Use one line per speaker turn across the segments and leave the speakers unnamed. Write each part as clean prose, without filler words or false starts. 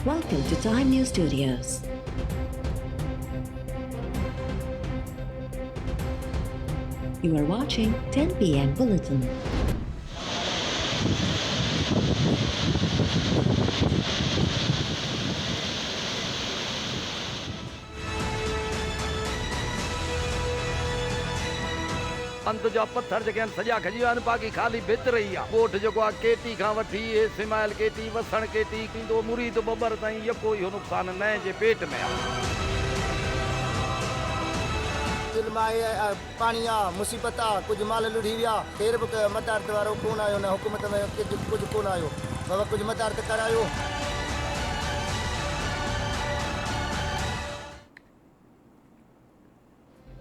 Welcome to Time News Studios. You are watching 10 p.m. Bulletin.
अंत जो पत्थर जगह सजा खजीवान पाकी खाली भित रही है कोट जो केटी खां वठी इस्माइल केटी वसण केटी किंदो मुरीद बबर ताईं ये कोई नुक़सान न जे पेट में
पानी मुसीबत कुछ माल लुढ़ी विया केर बि मदारत वारो कोन आयो न हुकूमत में कुछ कोन आयो बाबा कुछ मदारत करायो।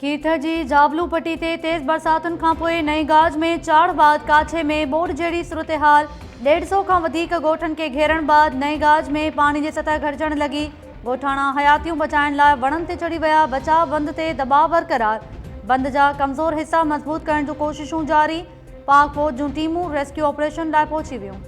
कीथर जी जावलू पट्टी ते तेज़ बरसातुनि खां पोइ नई गाज में चाड़बाद काछे में बोड़ जहिड़ी सूरत हाल 150 खां वधीक ॻोठनि खे घेरण बाद नई गाज में पानी जी सतह घटिजण लॻी। ॻोठाणा हयातियूं बचाइण लाइ वणनि ते चढ़ी विया। बचाव बंद ते दबाव बरक़रार। बंद जा कमज़ोर हिस्सा मज़बूत करण जूं कोशिशूं जारी। पाक फौज जूं टीमूं रेस्क्यू ऑपरेशन लाइ पहुची वियूं।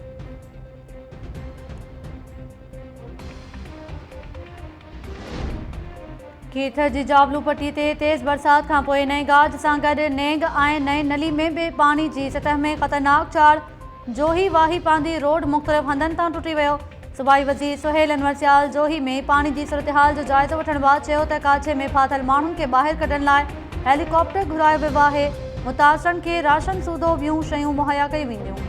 कीथर जी जावलू पट्टी ते तेज़ बरसात खां पोइ नई गाज सां गॾु नेंग ऐं नई नली में बि पानी जी सतह में ख़तरनाक चाड़। जोही वाही पांदी रोड मुख़्तलिफ़ हंधनि तां टुटी वियो। सूबाई वज़ीर सुहेल अनवर सियाल जोही में पानी जी सूरत हाल जो जाइज़ो वठण बाद चयो त काछे में फाथल माण्हुनि खे ॿाहिरि कढण लाइ हेलीकॉप्टर घुरायो वियो आहे। मुतासिरनि खे राशन सूदो ॿियूं शयूं मुहैया कयूं वेंदियूं।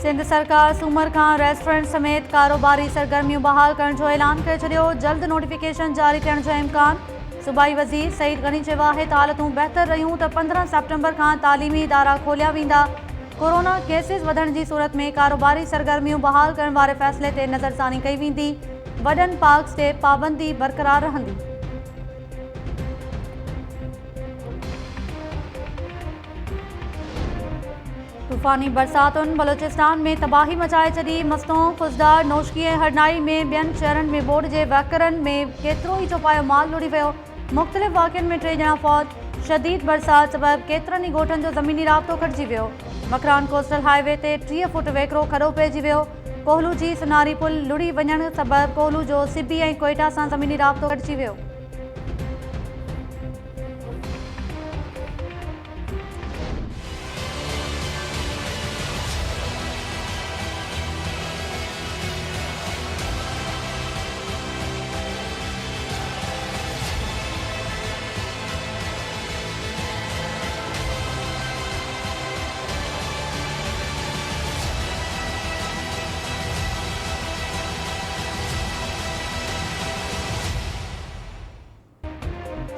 सिंध सरकार सूमर खां रेस्टोरेंट समेत कारोबारी सरगर्मियूं बहाल करण जो ऐलान करे छॾियो। जल्द नोटिफिकेशन जारी थियण जो इम्कान। सूबाई वज़ीर सईद गनी चयो आहे त हालतूं बहितर रहियूं त 15 सेप्टेम्बर खां तालीमी इदारा खोलिया वेंदा। कोरोना केसिस वधण जी सूरत में कारोबारी सरगर्मियूं बहाल करण वारे फ़ैसिले ते नज़रसानी कई वेंदी। वॾनि पार्क्स ते पाबंदी बरक़रार रहंदी। तूफ़ानी बरसातुनि बलोचिस्तान में तबाही मचाए छॾी। मस्तों खुज़दार नौशकी ऐं हरनाई में ॿियनि शहरनि में बोड़ जे वहकरनि में केतिरो ई चौपायो माल लुढ़ी वियो। मुख़्तलिफ़ वाक़िअनि में 3 ॼणा फौत। शदीद बरसात सबबि केतिरनि ई ॻोठनि जो ज़मीनी राब्तो कटिजी वियो। मकरान कोस्टल हाईवे ते 30 फुट वेकिरो खॾो पइजी वियो। कोहलू जी सुनारी पुल लुढ़ी वञण सबबि कोहलू जो सिबी ऐं कोयटा सां ज़मीनी राब्तो कटिजी वियो।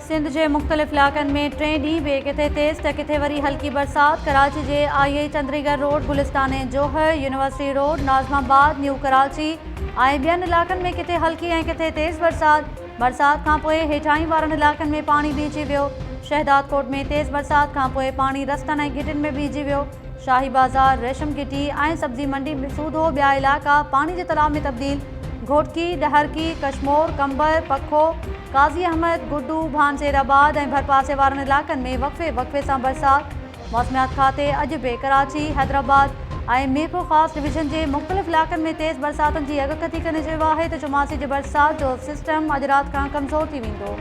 सिंध के मुख़्तलिफ़ इलाक़नि में 3 ॾींहं बि किथे तेज़ त किथे वरी हल्की बरसात। कराची के आई चंद्रीगढ़ रोड गुलिस्तान जोहर यूनिवर्सिटी रोड नाज़माबाद न्यू कराची ऐं ॿियनि इलाक़नि में किथे हल्की ऐं किथे तेज़ बरसात खां पोइ हेठाहीं वारनि इलाक़नि में पानी बीहजी वियो। शहदाद कोट में तेज़ बरसात खां पोइ पानी रस्तनि ऐं गिटियुनि में बीहजी वियो। शाही बाज़ार रेशम गिटी ऐं सब्जी मंडी सूधो ॿिया इलाइक़ा पानी जे तालाब में तब्दील। घोटकी डहरकी कश्मोर कंबर पखो काज़ी अहमद गुड्डू भानसेराबाद ऐं भरपासे वारनि इलाक़नि में वक़्फ़े सां बरसात। मौसमियात खाते अॼु बि कराची हैदराबाद ऐं मीरपुर ख़ासि डिवीज़न के मुख़्तलिफ़ इलाक़नि में तेज़ बरसातुनि जी अॻकथी कंदे चयो आहे त चौमासी जी बरसात जो सिस्टम अॼु राति खां कमज़ोर थी वेंदो।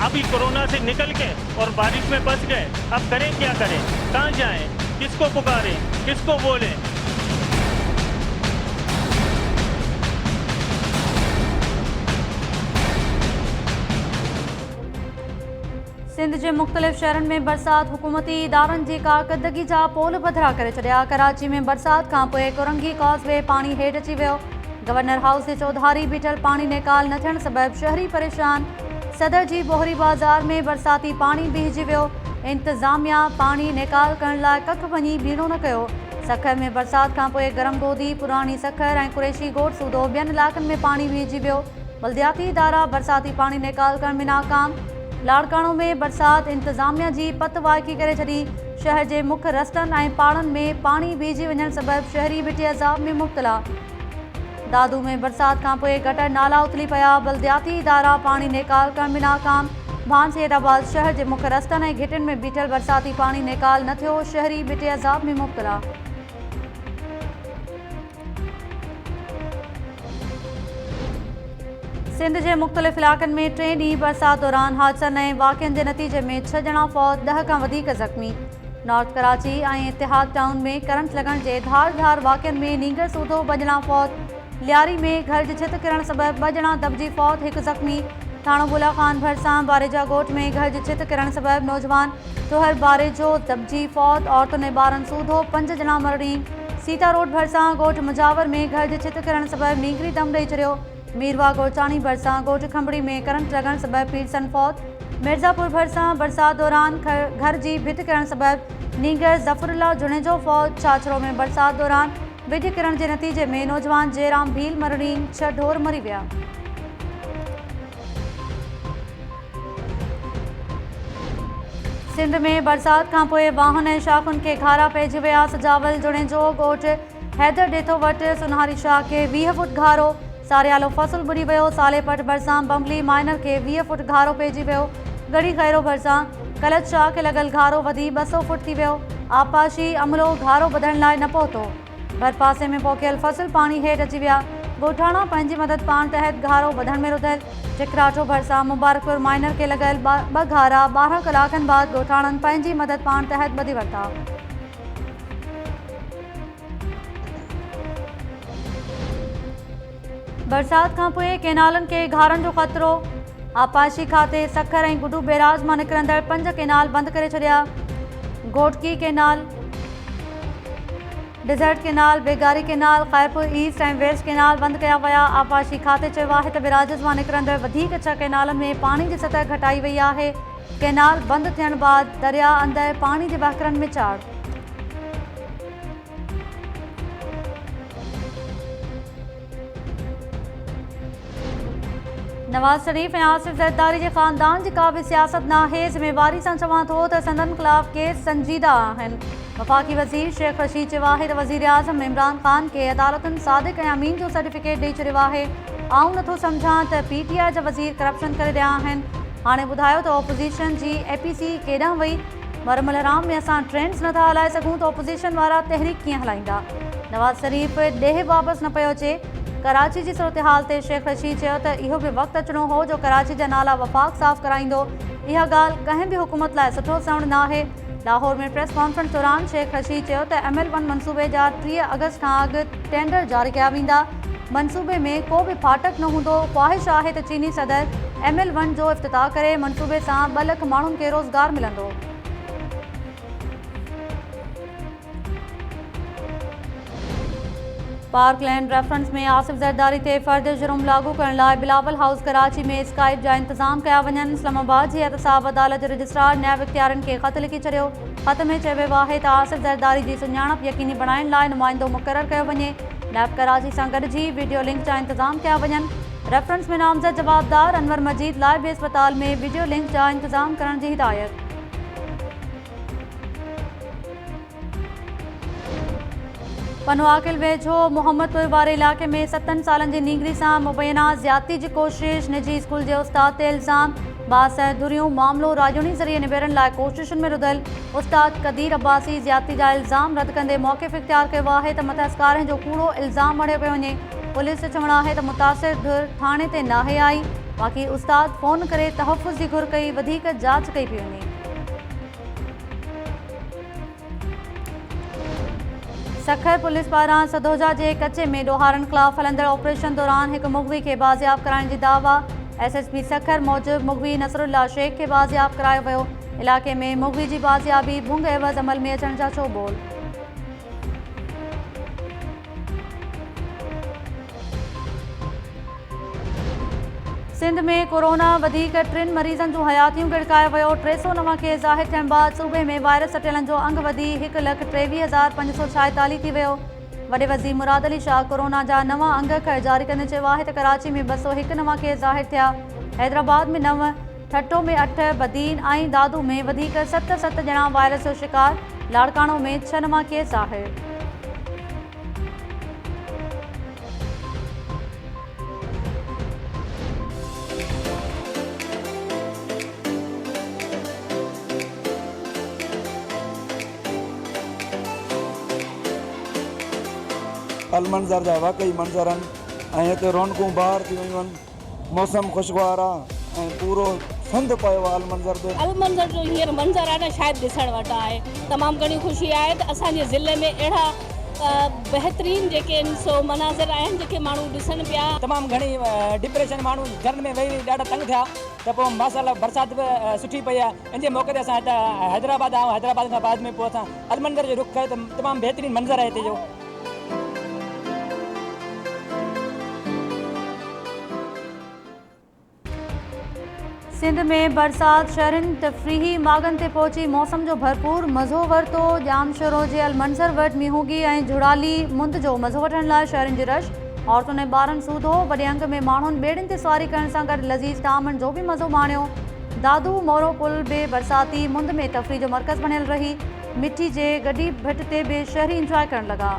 अभी कोरोना से निकल के और बारिश में बच गए, अब करें क्या करें, कहाँ जाएं, किसको पुकारें, किसको बोलें।
सिंध के मुख़्तलिफ़ शहरनि में बरसात हुकूमती इदारनि जी कारकर्दगी जा पोल पधरा करे छॾिया। कराची में बरसात खां पोइ कुरंगी कॉज़वे पानी हेठि अची वियो। गवर्नर हाउस जे चौधारी बीठल पानी निकाल न थियण सबबि शहरी परेशान। सदर जी बोहरी बाज़ार में बरसाती पानी बीहजी वियो। इंतज़ामिया पानी निकाल करण लाइ कख वञी बीणो न कयो। सखर में बरसात खां पोइ गरम गोदी पुरानी सखर ऐं कुरैशी गोठ सूधो ॿियनि इलाक़नि में पानी बीहजी वियो। बल्दियाती इदारा बरसाती पानी निकाल करण में नाकाम। लाड़काणो में बरसात इंतज़ामिया जी पत वाइकी करे छॾी। शहर के मुख्य रस्तन और पाड़न में पानी बीजी वजन सबब शहरी बिटे अजाब में मुब्तला। दादू में बरसात का पोइ गटर नाला उतली पया, बल्दियाती इदारा पानी निकाल कर में नाकाम। भांस हैदराबाद शहर के मुख्य रस्तन और घिटन में बीठल बरसाती पानी निकाल न थियो, शहरी बिटे अजाब में मुब्तला। सिंध के मुख्तलिफ इलाक़नि में 3 ॾींहं बरसात दौरान हादसनि ऐं वाक़िअनि के नतीजे में 6 ॼणा फ़ौत, 10 खां वधीक ज़ख़्मी। नॉर्थ कराची ऐं इतिहाद टाउन में करंट लगण के धार वाक़िअनि में नींगर सूधो 2 ॼणा फ़ौत। लियारी में घर की छित किरण सबब 2 ॼणा दबजी फ़ौत, 1 ज़ख़्मी। थाणो बुला खान भरसां बारेजा ॻोठ में घर की छित किरण सबब नौजवान तोहर बारेजो दबजी फ़ौत, औरतुनि ऐं ॿारनि सूधो, 5 ॼणा मरणी। सीता रोड भरसां ॻोठ मुजावर में घर की छित किरण सबब नींगरी दम ॾेई छॾियो। मीरवा गोचाणी भरसां ॻोठ खंबड़ी में करंट लगण सबब पीरसन फ़ौत। मिर्ज़ापुर भरसां बरसात दौरान घर की भित किरण सबब नींगर ज़फ़रुल्ला जुनेजो फ़ौत। छाछड़ो में बरसात दौरान भित किरण के नतीजे में नौजवान जयराम भील मरणी, 6 ढोर मरी विया। सिंध में बरसात का पोइ वाहन ऐं शाखुनि के घारा पइजी विया। सजावल जुनेजो ॻोठ हैदर डेथो वट सुनहरी शाह के 20 फुट घारो, सारियालो फसल बुड़ी वियो। सालेपट भरसां बम्बली माइनर के 20 फुट घारो पइजी वियो। गढ़ी खैरो भरसां कलच शाह के लगल घारो वधी 200 फुट थी वियो। आपाशी अमलो घारो बधण लाइ न पहुतो। भरपासे में पोखियल फसल पानी हेठि अची विया। ॻोठाणा पंहिंजी मदद पाण तहत घारो वधण में रुधल। टिकराठो भरसां मुबारकपुर माइनर के लगल 2 घारा 12 कलाकनि बाद ॻोठाणनि पंहिंजी मदद पाण तहत ॿधी वरिता। बरसात का पोइ केनालन के घारन जो खतरो। आपाशी खाते सखर ऐं गुडू बैराज में निकरंदड़ 5 केनाल बंद करे छड़िया। Ghotki canal, desert canal, Begari canal, Khairpur east और वेस्ट केनाल बंद किया विया। आपाशी खाते चयो आहे त बैराजिस में निकरंदड़ वधीक 6 केनालन में पानी की सतह घटाई वई आहे। केनाल बंद थियण बाद दरिया अंदर पानी के बहकरन में चाड़। नवाज शरीफ और आसिफ ज़रदारी के ख़ानदान की का भी सियासत ना है। जिम्मेवारी से चवां तो संदन खिलाफ केस संजीदा आहिनि। वफाकी वज़ीर शेख रशीद चयो आहे त वज़ीर आज़म इमरान खान के अदालतुनि सादिक ऐं अमीन जो सर्टिफिकेट ॾेई छॾियो आहे। आऊं नथो सम्झां त PTI जा वज़ीर करप्शन करे रहिया आहिनि। हाणे ॿुधायो त ऑपोज़िशन जी APC केॾांहुं वई। मरमलराम में असां ट्रेंड्स नथा हलाए सघूं त ऑपोज़िशन वारा तहरीक कीअं हलाईंदा। नवाज शरीफ ॾेह वापसि न पियो अचे। कराची की सूरत हाल ते शेख रशीद चयो त इहो भी वक़्तु अचणो हो जो कराची जा नाला वफ़ाक़ साफ़ कराईंदो। इहा ॻाल्हि कंहिं भी हुकूमत लाइ सुठो सवण न आहे। लाहौर में प्रेस कॉन्फ्रेंस दौरान शेख रशीद चयो त ML1 मनसूबे जा 3 अगस्त खां अॻु टेंडर जारी कया वेंदा। मनसूबे में को भी फाटक न हूंदो। ख़्वाहिश आहे त चीनी सदर ML1 जो इफ्तिताह करे मनसूबे सां 2 लख माण्हुनि खे रोज़गार मिलंदो। पार्कलैंड रेफरेंस में आसिफ ज़रदारी ते फ़र्द जुर्म लागू करण लाइ बिलावल हाउस कराची में स्काइप जा इंतजाम कया वञनि। इस्लामाबाद जी एहतसाब अदालत जे रजिस्ट्रार नैब इख्तियारनि खे ख़त लिखी छॾियो। ख़त में चयो वियो आहे त आसिफ ज़रदारी जी सुञाणप यकीनी बणाइण लाइ नुमाइंदो मुक़ररु कयो वञे। नैब कराची सां गॾिजी वीडियो लिंक जा इंतजाम कया वञनि। रेफरेंस में नामज़द जवाबदार अनवर मजीद लाइ बि अस्पताल में वीडियो लिंक जा इंतजाम करण जी हिदायत। पनवाकिल वेझो मोहम्मदपुर वारे इलाक़े में 7 सालनि जी नींगरी सां मुबैना ज़्यादती की कोशिश। निजी स्कूल के उस्ताद ते इल्ज़ाम। बासदुरियूं मामलो राजोनी ज़रिए निबेरण लाइ कोशिशुनि में रुधल। उस्ताद कदीर अब्बासी ज़्यादती जा इल्ज़ाम रद्द कंदे मौक़िफ़ इख्तियार कयो आहे त मतहसकारें जो कूड़ो इल्ज़ाम मढ़ियो पियो वञे। पुलिस जो चवणु आहे त मुतासिर धुर थाणे ते नाहे आई। बाक़ी उस्ताद फ़ोन करे तहफ़ुज़ की घुर कई, वधीक जांच कई पई वञे। सखर पुलिस पारां सदोजा के कच्चे में ॾोहारनि ख़िलाफ़ हलंदड़ ऑपरेशन दौरान एक मुग़वी के बाज़ियाब कराइण जी दावा। SSP सखर मूजिब मुग़वी नसरुल्ला शेख के बाज़ियाब करायो वियो। इलाक़े में मुग़वी की बाज़ियाबी भुंग एवज़ अमल में अचण जा चोबोल। सिंध में कोरोना वधीक 3 मरीज़न जो हयातियूं गिड़कायो वियो। 309 केस ज़ाहिर थियण बाद सूबे में वायरस सटियलनि जो अंग वधी 1,23,546 थी वियो। वॾे वज़ीर मुराद अली शाह कोरोना जा नवां अंग जारी कंदे चयो आहे त कराची में 201 नवां केस ज़ाहिर थिया। हैदराबाद में 9, ठट्टो में 8, बदीन ऐं दादू में वधीक 7 ॼणा वायरस जो शिकार। लाड़काणो में 6 नवां केस आहे।
अलमंज़र जा वाकई मंज़र आहिनि ऐं हिते रौनकूं बाहर थी वियूं आहिनि। मौसम ख़ुशगवार आहे ऐं पूरो संद पियो आहे अलमंज़र ते।
अलमंज़र जो हींअर मंज़र आहे न शायदि ॾिसण वटि आहे। तमामु घणी ख़ुशी आहे त असांजे ज़िले में अहिड़ा बहितरीन जेके सो मनाज़र आहिनि जेके माण्हू ॾिसनि पिया।
तमामु घणी डिप्रेशन माण्हू घरनि में वेही ॾाढा तंग थिया त पोइ माशाल्लाह बरसाति बि सुठी पई आहे। इन जे मौक़े ते असां हितां हैदराबाद आहियूं। हैदराबाद खां बाद में पोइ असां अलमंज़र जो रुख़ कयो त तमामु बहितरीन मंज़र आहे हिते जो।
सिंध में बरसात शहरनि तफ़रीही मागन ते पहुची मौसम जो भरपूर मज़ो वरितो। जाम शोरो जे अलमंज़र वटि मींहुगी ऐं झुड़ाली मुंद जो मज़ो वठण लाइ शहरनि जी रश। औरतुनि ऐं ॿारनि सूधो। वॾे अंग में माण्हुनि ॿेड़ियुनि ते सवारी करण सां गॾु लज़ीज़ तामनि जो बि मज़ो माणियो। दादू मोरो पुल बि बरसाती मुंद में तफ़रीह जो मर्कज़ बणियल रही। मिठी जे गॾी भट ते बि शहरी इंजॉय करण लॻा।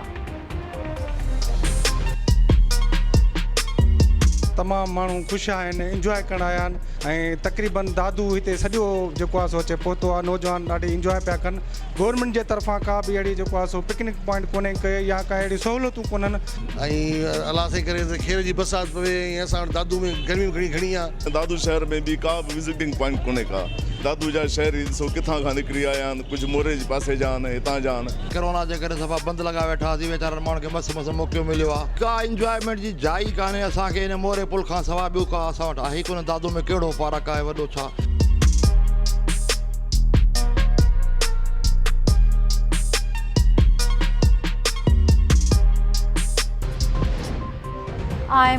तमामु माण्हू ख़ुशि आहिनि, इंजॉय करण आया आहिनि ऐं तक़रीबन दादू हिते सॼो जेको आहे सो अचे पहुतो आहे। नौजवान ॾाढी इंजॉय पिया कनि। गवर्नमेंट जे तरफ़ां का बि अहिड़ी जेको आहे सो पिकनिक पॉइंट कोन्हे के या का अहिड़ी सहूलियतूं कोन्हनि।
ऐं अलाह से करे त खेर जी बरसाति पवे ऐं असां वटि दादू में गर्मी घणी आहे।
दादू शहर में बि का बि विज़िटिंग पॉइंट कोन्हे का। दादू जा शहरी ॾिसो किथां खां निकिरी आया आहिनि, कुझु मोरे जे पासे जा आहिनि, हितां जा आहिनि।
कोरोना जे करे सफ़ा बंदि लॻा वेठा हुआसीं। वीचारनि माण्हुनि खे मस्तु मौक़ो मिलियो आहे। का इंजॉयमेंट जी जाइ कान्हे असांखे हिन मोरे पुल खां सवाइ ॿियो का असां वटि आहे कोन। दादू में कहिड़ो पार्क आहे वॾो छा।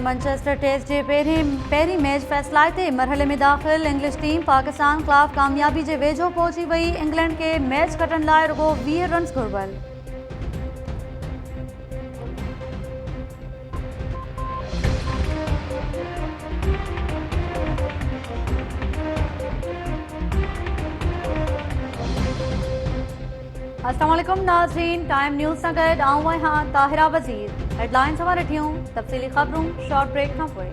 मैनचेस्टर टेस्ट जे पहिरीं मैच फ़ैसिलाइते मरहले में दाख़िल। इंग्लिश टीम पाकिस्तान ख़िलाफ़ कामयाबी जे वेझो पहुची वई। इंग्लैंड के मैच खटण लाइ रुगो 20 रन्स घुरबल। अस्सलाम वालेकुम नाज़रीन, टाइम न्यूज़ सां गॾु आऊं आहियां ताहिरा वज़ीर। हेडलाइंस हवा ॾिठियूं, तफ़सीली ख़बरूं शॉर्ट ब्रेक खां पोइ।